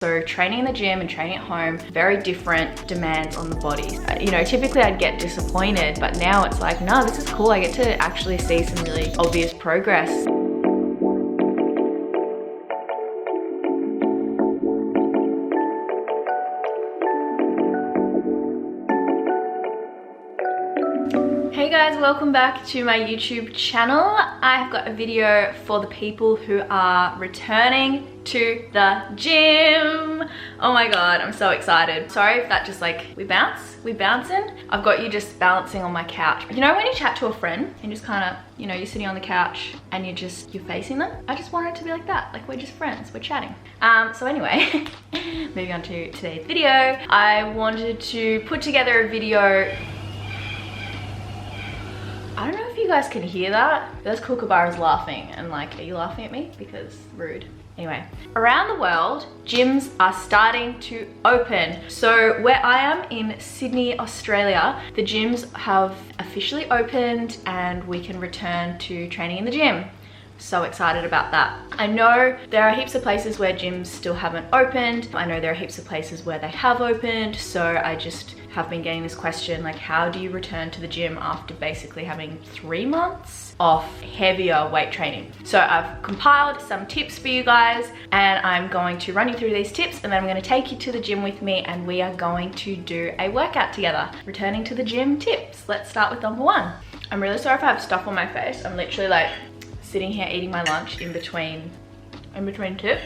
So training in the gym and training at home, very different demands on the body. You know, typically I'd get disappointed, but now it's like, no, this is cool. I get to actually see some really obvious progress. Hey guys, welcome back to my YouTube channel. I've got a video for the people who are returning to the gym. Oh my god, I'm so excited. Sorry if that just like, we bouncing. I've got you just balancing on my couch. You know when you chat to a friend and just kind of, you know, you're sitting on the couch and you're facing them? I just want it to be like that, like we're just friends, we're chatting. So anyway, moving on to today's video. I wanted to put together a video. I don't know if you guys can hear that. Those kookaburras laughing and like, are you laughing at me? Because rude. Anyway, around the world, gyms are starting to open. So where I am in Sydney, Australia, the gyms have officially opened and we can return to training in the gym. So excited about that. I know there are heaps of places where gyms still haven't opened. I know there are heaps of places where they have opened. So I just have been getting this question, like, how do you return to the gym after basically having 3 months off heavier weight training? So I've compiled some tips for you guys and I'm going to run you through these tips and then I'm going to take you to the gym with me and we are going to do a workout together. Returning to the gym tips. Let's start with number 1. I'm really sorry if I have stuff on my face. I'm literally like sitting here eating my lunch in between tips.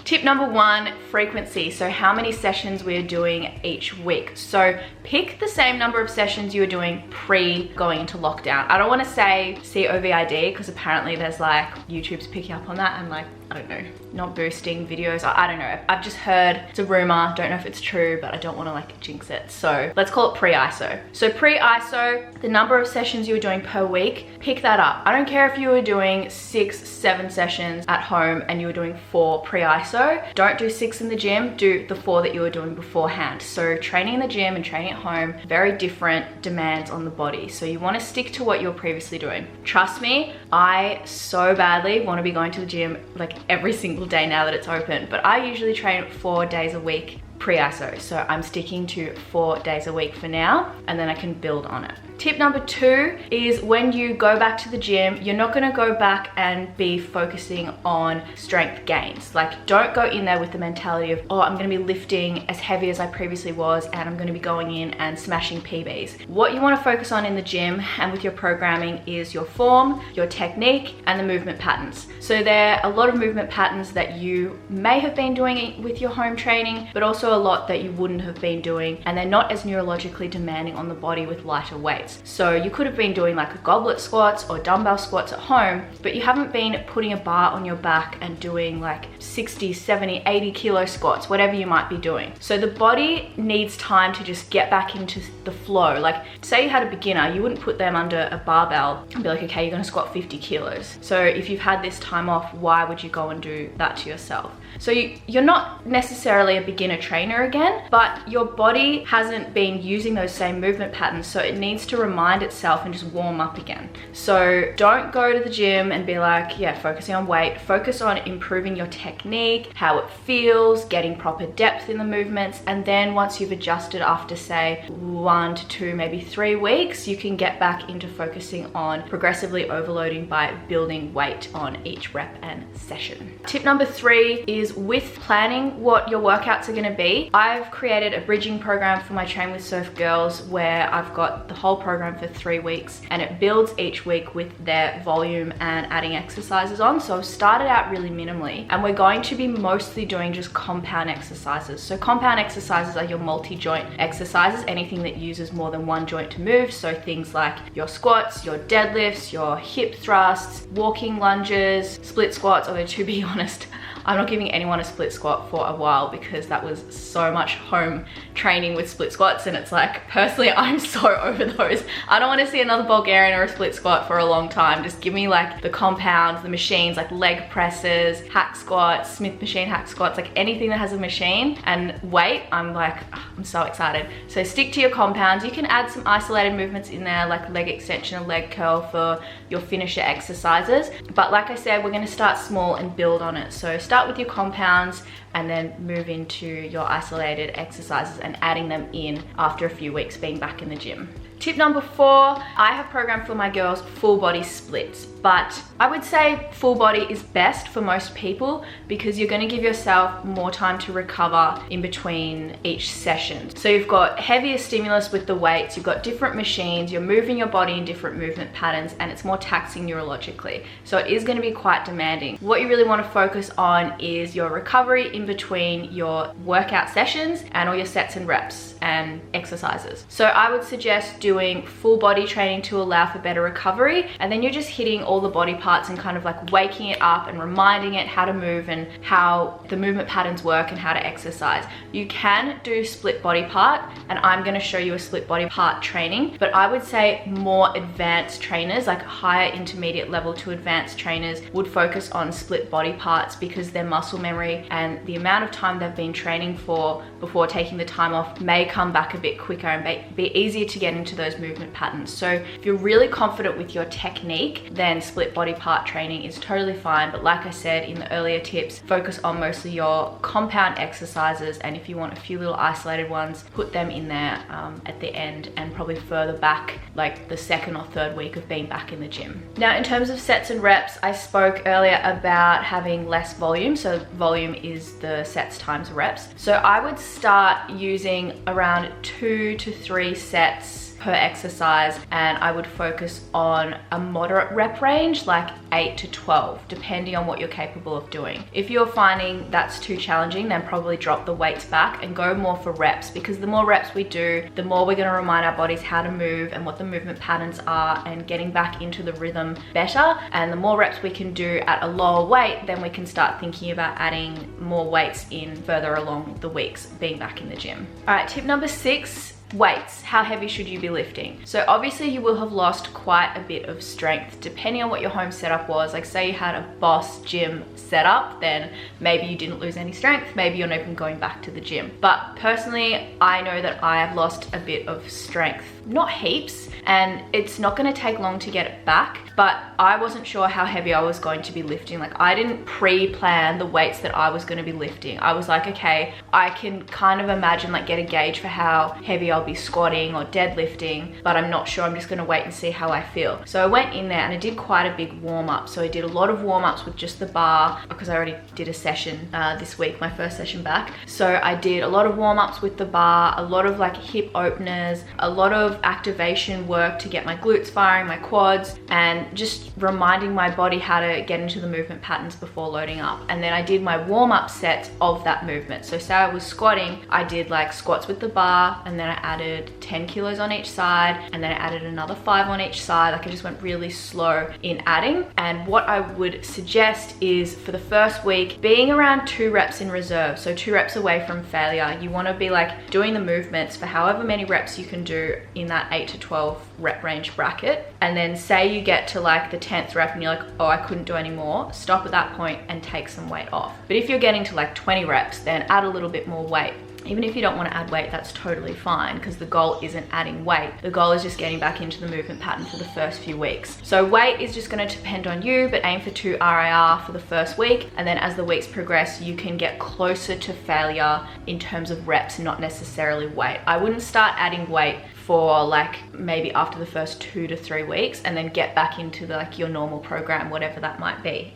Tip number 1, frequency. So how many sessions we are doing each week. So pick the same number of sessions you were doing pre going into lockdown. I don't want to say COVID because apparently there's like YouTube's picking up on that and like, I don't know, not boosting videos. I don't know. I've just heard it's a rumor. Don't know if it's true, but I don't want to like jinx it. So let's call it pre-ISO. So pre-ISO, the number of sessions you were doing per week, pick that up. I don't care if you were doing 6, 7 sessions at home and you were doing 4 pre-ISO. Don't do 6 in the gym, do the 4 that you were doing beforehand. So training in the gym and training at home, very different demands on the body. So you want to stick to what you were previously doing. Trust me, I so badly want to be going to the gym like every single day now that it's open, but I usually train 4 days a week pre-ISO. So I'm sticking to 4 days a week for now and then I can build on it. Tip number 2 is when you go back to the gym, you're not going to go back and be focusing on strength gains. Like, don't go in there with the mentality of, oh, I'm going to be lifting as heavy as I previously was and I'm going to be going in and smashing PBs. What you want to focus on in the gym and with your programming is your form, your technique, and the movement patterns. So there are a lot of movement patterns that you may have been doing with your home training, but also a lot that you wouldn't have been doing, and they're not as neurologically demanding on the body with lighter weights. So you could have been doing like a goblet squats or dumbbell squats at home, but you haven't been putting a bar on your back and doing like 60, 70, 80 kilo squats, whatever you might be doing. So the body needs time to just get back into the flow. Like say you had a beginner, you wouldn't put them under a barbell and be like, okay, you're gonna squat 50 kilos. So if you've had this time off, why would you go and do that to yourself? So you're not necessarily a beginner trainer again, but your body hasn't been using those same movement patterns, so it needs to remind itself and just warm up again. So don't go to the gym and be like, yeah, focusing on weight. Focus on improving your technique, how it feels, getting proper depth in the movements, and then once you've adjusted after say 1 to 2, maybe 3 weeks, you can get back into focusing on progressively overloading by building weight on each rep and session. Tip number 3 is with planning what your workouts are going to be. I've created a bridging program for my Train with Soph girls where I've got the whole program for 3 weeks and it builds each week with their volume and adding exercises on. So I've started out really minimally and we're going to be mostly doing just compound exercises. So compound exercises are your multi-joint exercises, anything that uses more than one joint to move. So things like your squats, your deadlifts, your hip thrusts, walking lunges, split squats, although to be honest, I'm not giving anyone a split squat for a while because that was so much home training with split squats and it's like, personally, I'm so over those. I don't want to see another Bulgarian or a split squat for a long time. Just give me like the compounds, the machines, like leg presses, hack squats, Smith machine hack squats, like anything that has a machine and weight. I'm like, I'm so excited. So stick to your compounds. You can add some isolated movements in there like leg extension and leg curl for your finisher exercises. But like I said, we're going to start small and build on it. So start with your compounds and then move into your isolated exercises and adding them in after a few weeks being back in the gym. Tip number 4, I have programmed for my girls full body splits, but I would say full body is best for most people because you're going to give yourself more time to recover in between each session. So you've got heavier stimulus with the weights, you've got different machines, you're moving your body in different movement patterns, and it's more taxing neurologically. So it is going to be quite demanding. What you really want to focus on is your recovery in between your workout sessions and all your sets and reps and exercises. So I would suggest doing full body training to allow for better recovery, and then you're just hitting all the body parts and kind of like waking it up and reminding it how to move and how the movement patterns work and how to exercise. You can do split body part, and I'm going to show you a split body part training, but I would say more advanced trainers, like higher intermediate level to advanced trainers, would focus on split body parts because their muscle memory and the amount of time they've been training for before taking the time off may come back a bit quicker and be easier to get into those movement patterns. So if you're really confident with your technique, then split body part training is totally fine. But like I said in the earlier tips, focus on mostly your compound exercises, and if you want a few little isolated ones, put them in there at the end and probably further back, like the 2nd or 3rd week of being back in the gym. Now in terms of sets and reps, I spoke earlier about having less volume. So volume is the sets times reps. So I would start using around 2 to 3 sets per exercise, and I would focus on a moderate rep range, like 8 to 12, depending on what you're capable of doing. If you're finding that's too challenging, then probably drop the weights back and go more for reps, because the more reps we do, the more we're going to remind our bodies how to move and what the movement patterns are and getting back into the rhythm better. And the more reps we can do at a lower weight, then we can start thinking about adding more weights in further along the weeks being back in the gym. All right, tip number 6, weights. How heavy should you be lifting? So obviously you will have lost quite a bit of strength depending on what your home setup was. Like say you had a boss gym setup, then maybe you didn't lose any strength, maybe you're not even going back to the gym. But personally, I know that I have lost a bit of strength, not heaps, and it's not going to take long to get it back, but I wasn't sure how heavy I was going to be lifting. Like I didn't pre-plan the weights that I was going to be lifting. I was like, okay, I can kind of imagine, like get a gauge for how heavy I'll be squatting or deadlifting, but I'm not sure. I'm just going to wait and see how I feel. So I went in there and I did quite a big warm up. So I did a lot of warm ups with just the bar because I already did a session this week, my first session back. So I did a lot of warm ups with the bar, a lot of like hip openers, a lot of activation work to get my glutes firing, my quads, and just reminding my body how to get into the movement patterns before loading up. And then I did my warm-up sets of that movement. So say I was squatting, I did like squats with the bar, and then I added 10 kilos on each side, and then I added another 5 on each side. Like I just went really slow in adding. And what I would suggest is for the first week, being around 2 reps in reserve. So 2 reps away from failure. You want to be like doing the movements for however many reps you can do in that 8 to 12 rep range bracket. And then say you get to like the 10th rep and you're like, oh, I couldn't do any more, stop at that point and take some weight off. But if you're getting to like 20 reps, then add a little bit more weight. Even if you don't want to add weight, that's totally fine, because the goal isn't adding weight. The goal is just getting back into the movement pattern for the first few weeks. So weight is just going to depend on you, but aim for 2 RIR for the first week. And then as the weeks progress, you can get closer to failure in terms of reps, not necessarily weight. I wouldn't start adding weight for like maybe after the first 2 to 3 weeks, and then get back into the, like your normal program, whatever that might be.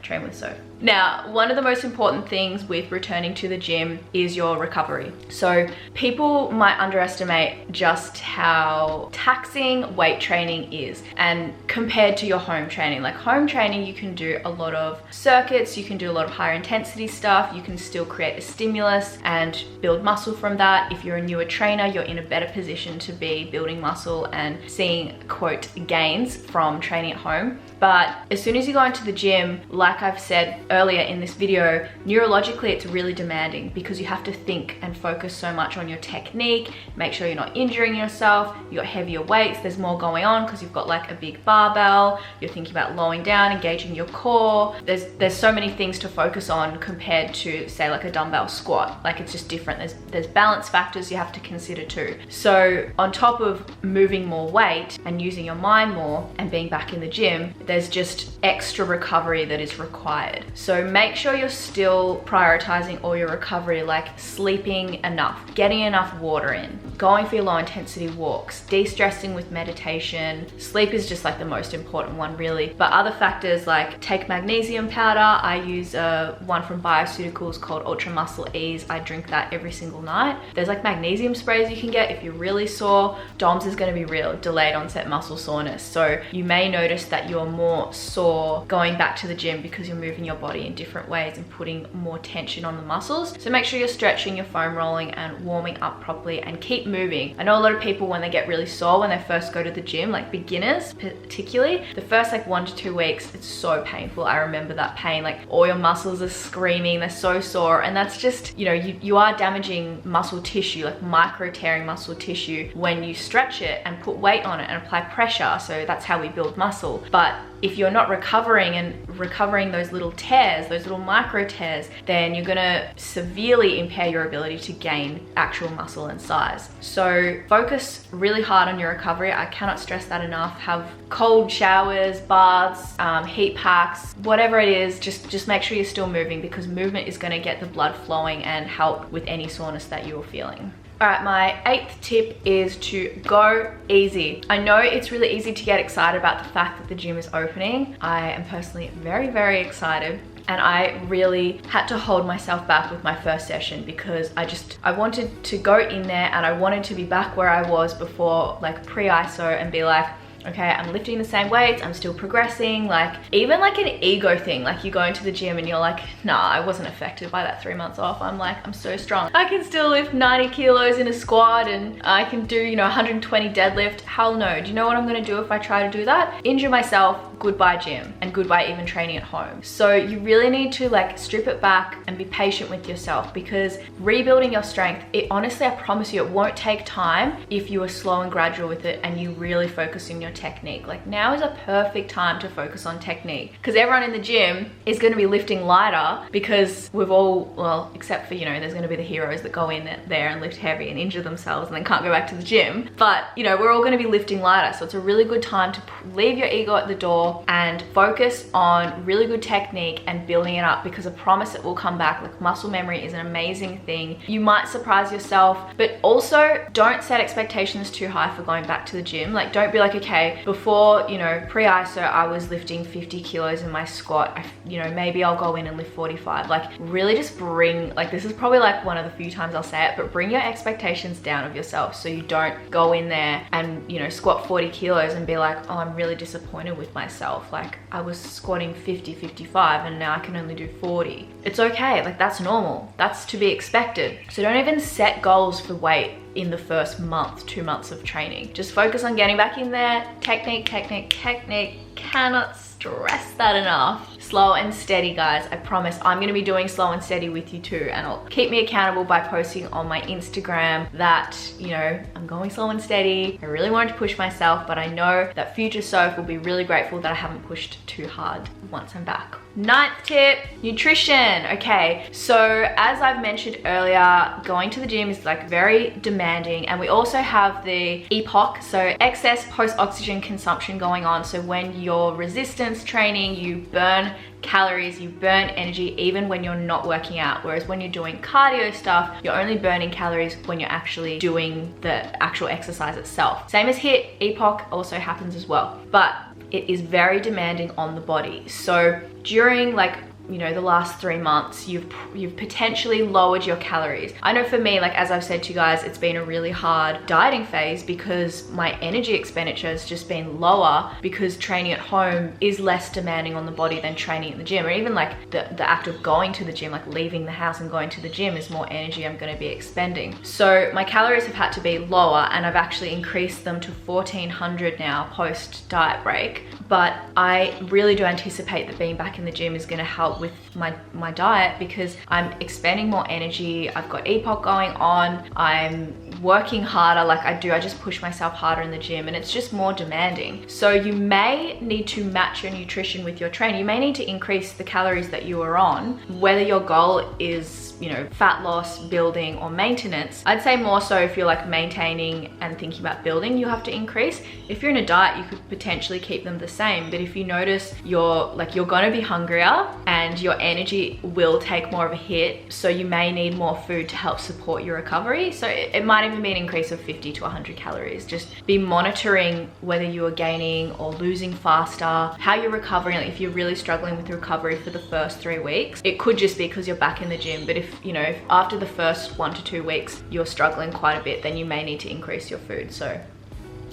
Train with Soph. Now, one of the most important things with returning to the gym is your recovery. So people might underestimate just how taxing weight training is, and compared to your home training. Like home training, you can do a lot of circuits, you can do a lot of higher intensity stuff, you can still create a stimulus and build muscle from that. If you're a newer trainer, you're in a better position to be building muscle and seeing, quote, gains from training at home. But as soon as you go into the gym, like I've said earlier in this video, neurologically it's really demanding, because you have to think and focus so much on your technique, make sure you're not injuring yourself, you got heavier weights, there's more going on because you've got like a big barbell, you're thinking about lowering down, engaging your core. There's so many things to focus on compared to say like a dumbbell squat. Like it's just different. There's balance factors you have to consider too. So on top of moving more weight and using your mind more and being back in the gym, there's just extra recovery that is required. So make sure you're still prioritizing all your recovery, like sleeping enough, getting enough water in, going for your low intensity walks, de-stressing with meditation. Sleep is just like the most important one really, but other factors like take magnesium powder. I use one from Bioceuticals called Ultra Muscle Ease. I drink that every single night. There's like magnesium sprays you can get if you're really sore. DOMS is going to be real, delayed onset muscle soreness. So you may notice that you're more sore going back to the gym because you're moving your body in different ways and putting more tension on the muscles. So make sure you're stretching, you're foam rolling and warming up properly, and keep moving. I know a lot of people, when they get really sore when they first go to the gym, like beginners particularly, the first like 1 to 2 weeks, it's so painful. I remember that pain, like all your muscles are screaming, they're so sore, and that's just, you know, you are damaging muscle tissue, like micro tearing muscle tissue when you stretch it and put weight on it and apply pressure. So that's how we build muscle. But if you're not recovering those little tears, those little micro tears, then you're gonna severely impair your ability to gain actual muscle and size. So focus really hard on your recovery. I cannot stress that enough. Have cold showers, baths, heat packs, whatever it is, just make sure you're still moving, because movement is gonna get the blood flowing and help with any soreness that you're feeling. All right, my 8th tip is to go easy. I know it's really easy to get excited about the fact that the gym is opening. I am personally very, very excited. And I really had to hold myself back with my first session because I wanted to go in there and I wanted to be back where I was before, like pre-ISO, and be like, okay, I'm lifting the same weights, I'm still progressing. Like even like an ego thing, like you go into the gym and you're like, nah, I wasn't affected by that 3 months off. I'm so strong. I can still lift 90 kilos in a squat and I can do, you know, 120 deadlift. Hell no. Do you know what I'm gonna do if I try to do that? Injure myself. Goodbye gym, and goodbye even training at home. So you really need to like strip it back and be patient with yourself, because rebuilding your strength, it honestly, I promise you, it won't take time if you are slow and gradual with it and you really focus on your technique. Like now is a perfect time to focus on technique, because everyone in the gym is going to be lifting lighter, because we've all, well, except for, you know, there's going to be the heroes that go in there and lift heavy and injure themselves and then can't go back to the gym. But, you know, we're all going to be lifting lighter. So it's a really good time to leave your ego at the door and focus on really good technique and building it up, because I promise it will come back. Like muscle memory is an amazing thing. You might surprise yourself, but also don't set expectations too high for going back to the gym. Like don't be like, okay, before, you know, pre-ISO, I was lifting 50 kilos in my squat. You know, maybe I'll go in and lift 45. Like really just bring, like this is probably like one of the few times I'll say it, but bring your expectations down of yourself, so you don't go in there and, you know, squat 40 kilos and be like, oh, I'm really disappointed with myself. Like I was squatting 50, 55 and now I can only do 40. It's okay, like that's normal. That's to be expected. So don't even set goals for weight in the first month, 2 months of training. Just focus on getting back in there. Technique, technique, technique. Cannot stress that enough. Slow and steady, guys. I promise I'm gonna be doing slow and steady with you too, and I'll keep me accountable by posting on my Instagram that, you know, I'm going slow and steady. I really wanted to push myself, but I know that future Soph will be really grateful that I haven't pushed too hard once I'm back. 9th tip, nutrition. Okay, so as I've mentioned earlier, going to the gym is like very demanding, and we also have the EPOC, so excess post-oxygen consumption going on. So when you're resistance training, you burn calories, you burn energy even when you're not working out. Whereas when you're doing cardio stuff, you're only burning calories when you're actually doing the actual exercise itself. Same as HIIT, EPOC also happens as well. But it is very demanding on the body. So during like, you know, the last 3 months, you've potentially lowered your calories. I know for me, like as I've said to you guys, it's been a really hard dieting phase because my energy expenditure has just been lower, because training at home is less demanding on the body than training at the gym. Or even like the act of going to the gym, like leaving the house and going to the gym, is more energy I'm going to be expending. So my calories have had to be lower, and I've actually increased them to 1400 now post diet break. But I really do anticipate that being back in the gym is going to help with my diet, because I'm expending more energy. I've got EPOC going on. I'm working harder. Like I just push myself harder in the gym, and it's just more demanding. So you may need to match your nutrition with your training. You may need to increase the calories that you are on, whether your goal is, you know, fat loss, building, or maintenance. I'd say more so if you're like maintaining and thinking about building, you have to increase. If you're in a diet, you could potentially keep them the same. But if you notice you're gonna be hungrier and your energy will take more of a hit, so you may need more food to help support your recovery. So it might even be an increase of 50 to 100 calories. Just be monitoring whether you are gaining or losing faster, how you're recovering. Like if you're really struggling with recovery for the first 3 weeks, it could just be because you're back in the gym. But if after the first 1 to 2 weeks you're struggling quite a bit, then you may need to increase your food. So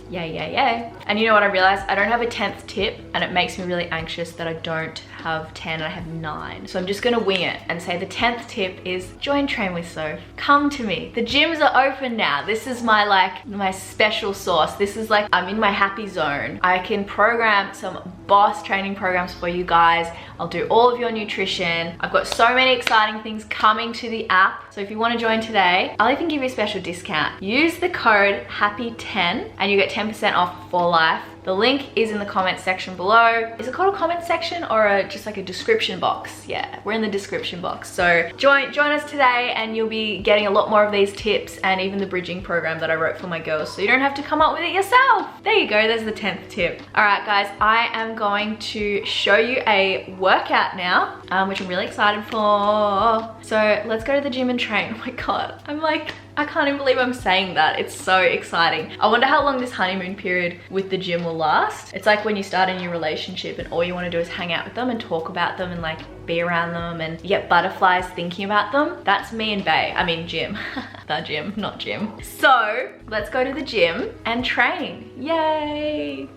yay. And you know what I realized? I don't have a 10th tip, and it makes me really anxious that I don't have 10, I have 9. So I'm just gonna wing it and say the 10th tip is join Train with Soph. Come to me. The gyms are open now. This is my special sauce. This is like, I'm in my happy zone. I can program some boss training programs for you guys. I'll do all of your nutrition. I've got so many exciting things coming to the app. So if you want to join today, I'll even give you a special discount. Use the code HAPPY10 and you get 10% off for life. The link is in the comment section below. Is it called a comment section or just like a description box? Yeah, we're in the description box. So join us today and you'll be getting a lot more of these tips and even the bridging program that I wrote for my girls, so you don't have to come up with it yourself. There you go, there's the 10th tip. All right guys, I am going to show you a workout now, which I'm really excited for. So let's go to the gym and train. Oh my God, I can't even believe I'm saying that. It's so exciting. I wonder how long this honeymoon period with the gym will last. It's like when you start a new relationship and all you want to do is hang out with them and talk about them and like be around them, and you get butterflies thinking about them. That's me and Bae. I mean gym. The gym, not gym. So let's go to the gym and train. Yay!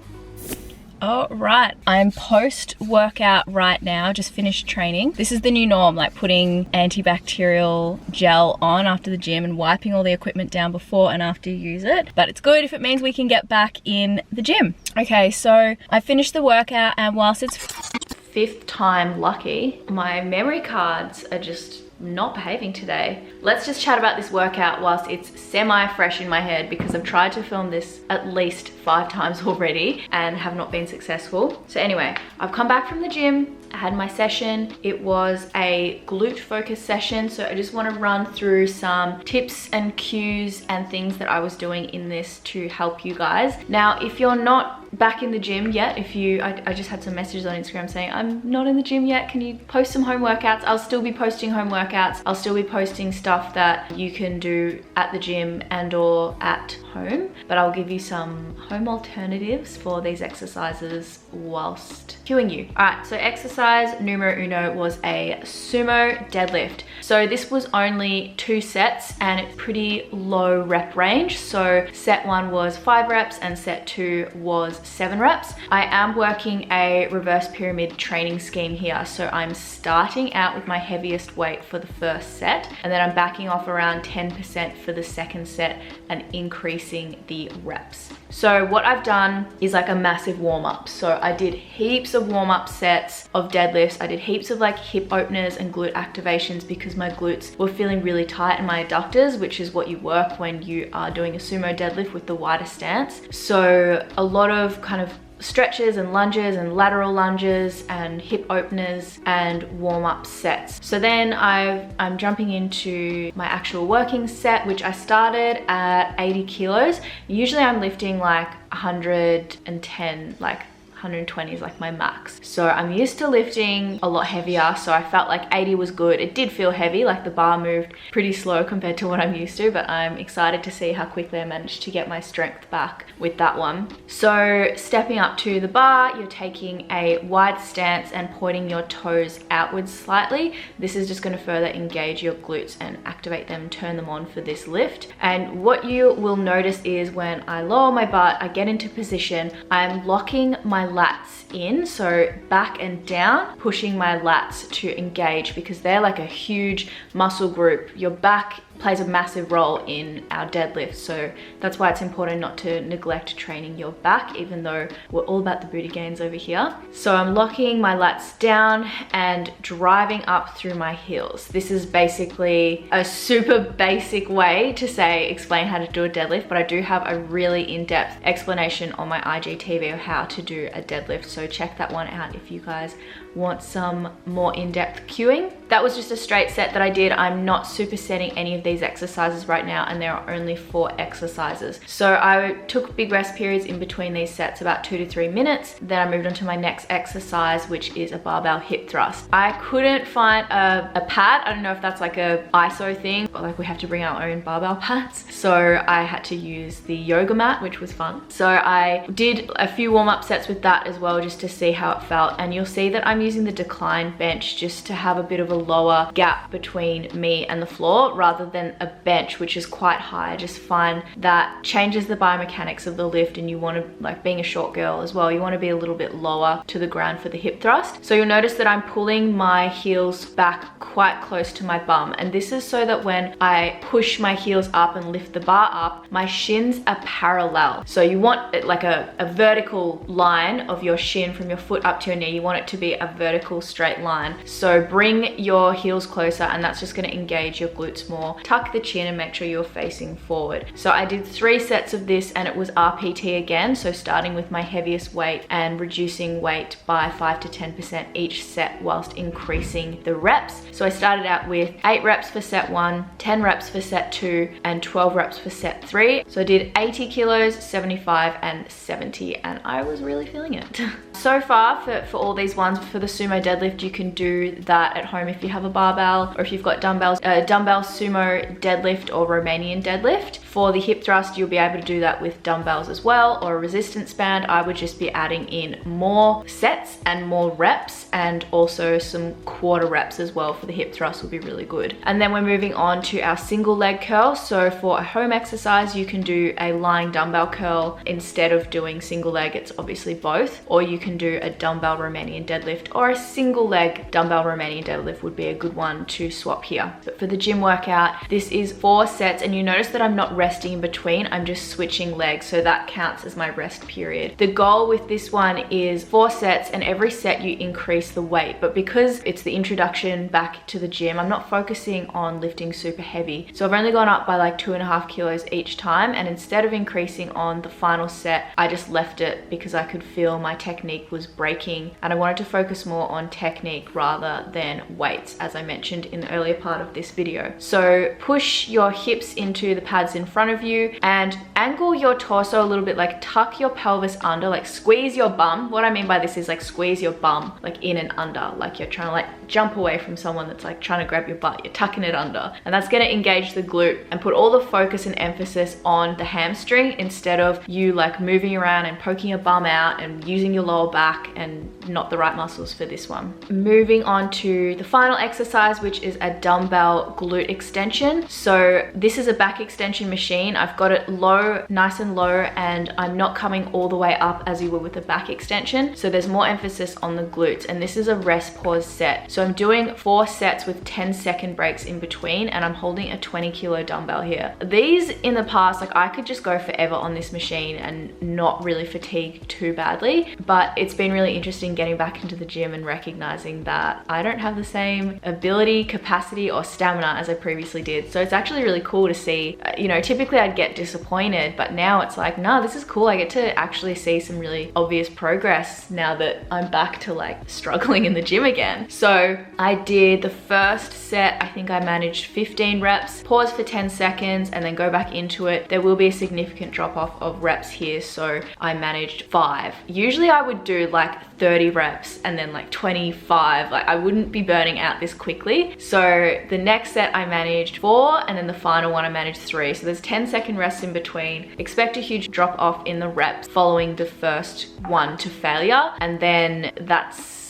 All right, I'm post-workout right now, just finished training. This is the new norm, like putting antibacterial gel on after the gym and wiping all the equipment down before and after you use it. But it's good if it means we can get back in the gym. Okay, so I finished the workout, and whilst it's 5th time lucky, my memory cards are just not behaving today. Let's just chat about this workout whilst it's semi-fresh in my head, because I've tried to film this at least 5 times already and have not been successful. So anyway, I've come back from the gym. I had my session. It was a glute focus session, so I just want to run through some tips and cues and things that I was doing in this to help you guys. Now, if you're not back in the gym yet, I just had some messages on Instagram saying, I'm not in the gym yet, can you post some home workouts? I'll still be posting home workouts. I'll still be posting stuff that you can do at the gym and or at home, but I'll give you some home alternatives for these exercises whilst cueing you. All right, so exercise numero uno was a sumo deadlift. So this was only 2 sets and it's pretty low rep range. So set 1 was 5 reps and set 2 was 7 reps. I am working a reverse pyramid training scheme here. So I'm starting out with my heaviest weight for the first set, and then I'm backing off around 10% for the second set and increasing the reps. So what I've done is like a massive warm up. So I did heaps of warm up sets of deadlifts. I did heaps of like hip openers and glute activations because my glutes were feeling really tight and my adductors, which is what you work when you are doing a sumo deadlift with the wider stance. So a lot of kind of stretches and lunges and lateral lunges and hip openers and warm-up sets. So then I'm jumping into my actual working set, which I started at 80 kilos. Usually I'm lifting like 110, like 120 is like my max. So I'm used to lifting a lot heavier, so I felt like 80 was good. It did feel heavy, like the bar moved pretty slow compared to what I'm used to, but I'm excited to see how quickly I managed to get my strength back with that one. So stepping up to the bar, you're taking a wide stance and pointing your toes outwards slightly. This is just going to further engage your glutes and activate them, turn them on for this lift. And what you will notice is when I lower my butt, I get into position, I'm locking my lats in, so back and down, pushing my lats to engage because they're like a huge muscle group. Your back plays a massive role in our deadlift, so that's why it's important not to neglect training your back, even though we're all about the booty gains over here. So I'm locking my lats down and driving up through my heels. This is basically a super basic way to explain how to do a deadlift, but I do have a really in-depth explanation on my IGTV of how to do a deadlift, so check that one out if you guys want some more in-depth cueing. that was just a straight set that I did. I'm not supersetting any of these exercises right now, and there are only 4 exercises. So I took big rest periods in between these sets, about 2 to 3 minutes. Then I moved on to my next exercise, which is a barbell hip thrust. I couldn't find a pad. I don't know if that's like a ISO thing, but like we have to bring our own barbell pads. So I had to use the yoga mat, which was fun. So I did a few warm-up sets with that as well, just to see how it felt. And you'll see that I'm using the decline bench just to have a bit of a lower gap between me and the floor, rather than a bench, which is quite high. I just find that changes the biomechanics of the lift, and you want to, like being a short girl as well, you want to be a little bit lower to the ground for the hip thrust. So you'll notice that I'm pulling my heels back quite close to my bum, and this is so that when I push my heels up and lift the bar up, my shins are parallel. So you want it like a vertical line of your shin from your foot up to your knee. You want it to be a vertical straight line. So bring your heels closer, and that's just going to engage your glutes more. Tuck the chin and make sure you're facing forward. So I did 3 sets of this, and it was RPT again. So starting with my heaviest weight and reducing weight by 5 to 10% each set, whilst increasing the reps. So I started out with 8 reps for set 1, 10 reps for set 2, and 12 reps for set 3. So I did 80 kilos, 75 and 70, and I was really feeling it. So far for all these ones, for the sumo deadlift, you can do that at home if you have a barbell, or if you've got dumbbells, dumbbell sumo deadlift or Romanian deadlift. For the hip thrust, you'll be able to do that with dumbbells as well, or a resistance band. I would just be adding in more sets and more reps, and also some quarter reps as well for the hip thrust will be really good. And then we're moving on to our single leg curl. So for a home exercise, you can do a lying dumbbell curl instead of doing single leg. It's obviously both, or you can do a dumbbell Romanian deadlift, or a single leg dumbbell Romanian deadlift would be a good one to swap here. But for the gym workout, this is 4 sets, and you notice that I'm not resting in between, I'm just switching legs, so that counts as my rest period. The goal with this one is 4 sets, and every set you increase the weight, but because it's the introduction back to the gym, I'm not focusing on lifting super heavy. So I've only gone up by like 2.5 kilos each time, and instead of increasing on the final set, I just left it because I could feel my technique was breaking, and I wanted to focus more on technique rather than weights, as I mentioned in the earlier part of this video. So push your hips into the pads in front of you and angle your torso a little bit, like tuck your pelvis under, like squeeze your bum. What I mean by this is like squeeze your bum like in and under, like you're trying to like jump away from someone that's like trying to grab your butt. You're tucking it under, and that's going to engage the glute and put all the focus and emphasis on the hamstring, instead of you like moving around and poking your bum out and using your lower back, and not the right muscles for this one. Moving on to the final exercise, which is a dumbbell glute extension. So this is a back extension machine. I've got it low, nice and low, and I'm not coming all the way up as you would with a back extension. So there's more emphasis on the glutes, and this is a rest pause set. So I'm doing 4 sets with 10-second breaks in between, and I'm holding a 20-kilo dumbbell here. These in the past, like I could just go forever on this machine and not really fatigue too badly, but it's been really interesting getting back into the gym and recognizing that I don't have the same ability, capacity, or stamina as I previously did. So it's actually really cool to see. You know, typically I'd get disappointed, but now it's like, nah, this is cool. I get to actually see some really obvious progress now that I'm back to like struggling in the gym again. So I did the first set, I think I managed 15 reps, pause for 10 seconds, and then go back into it. There will be a significant drop off of reps here, so I managed 5. Usually I would do like 30 reps and then like 25. Like I wouldn't be burning out this quickly. So the next set I managed 4, and then the final one I managed 3. So there's 10-second rests in between. Expect a huge drop off in the reps following the first one to failure, and then that's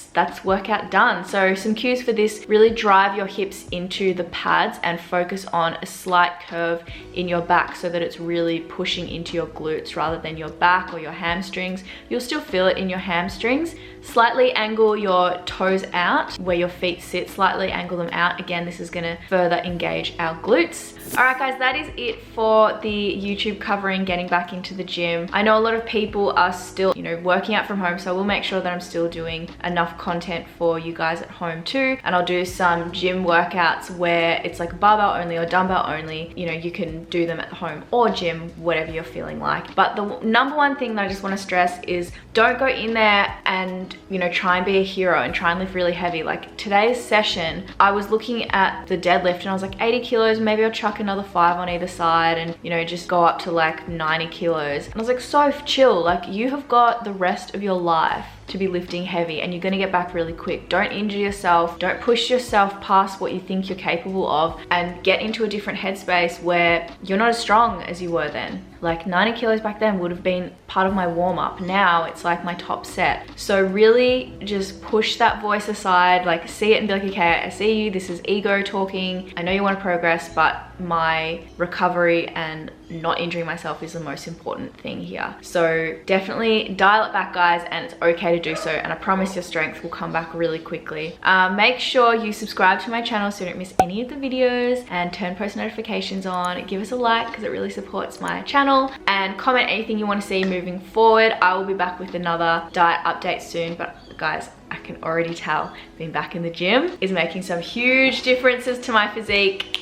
workout done. So some cues for this: really drive your hips into the pads and focus on a slight curve in your back so that it's really pushing into your glutes rather than your back or your hamstrings. You'll still feel it in your hamstrings. Slightly angle your toes out where your feet sit, slightly angle them out. Again, this is gonna further engage our glutes. All right guys, that is it for the YouTube covering getting back into the gym. I know a lot of people are still, you know, working out from home, so I will make sure that I'm still doing enough content for you guys at home too. And I'll do some gym workouts where it's like barbell only or dumbbell only. You know, you can do them at home or gym, whatever you're feeling like. But the number one thing that I just want to stress is don't go in there and, you know, try and be a hero and try and lift really heavy. Like today's session, I was looking at the deadlift and I was like 80 kilos, maybe I'll chuck another 5 on either side and, you know, just go up to like 90 kilos. And I was like, Soph, chill. Like you have got the rest of your life to be lifting heavy and you're gonna get back really quick. Don't injure yourself. Don't push yourself past what you think you're capable of and get into a different headspace where you're not as strong as you were then. Like 90 kilos back then would have been part of my warm up. Now it's like my top set. So really just push that voice aside, like see it and be like, okay, I see you. This is ego talking. I know you want to progress, but my recovery and not injuring myself is the most important thing here. So definitely dial it back, guys, and it's okay to do so. And I promise your strength will come back really quickly. Make sure you subscribe to my channel so you don't miss any of the videos and turn post notifications on. Give us a like because it really supports my channel, and comment anything you want to see moving forward. I will be back with another diet update soon, but guys, I can already tell being back in the gym is making some huge differences to my physique.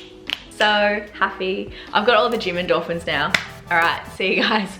So happy. I've got all the gym endorphins now. All right, see you guys.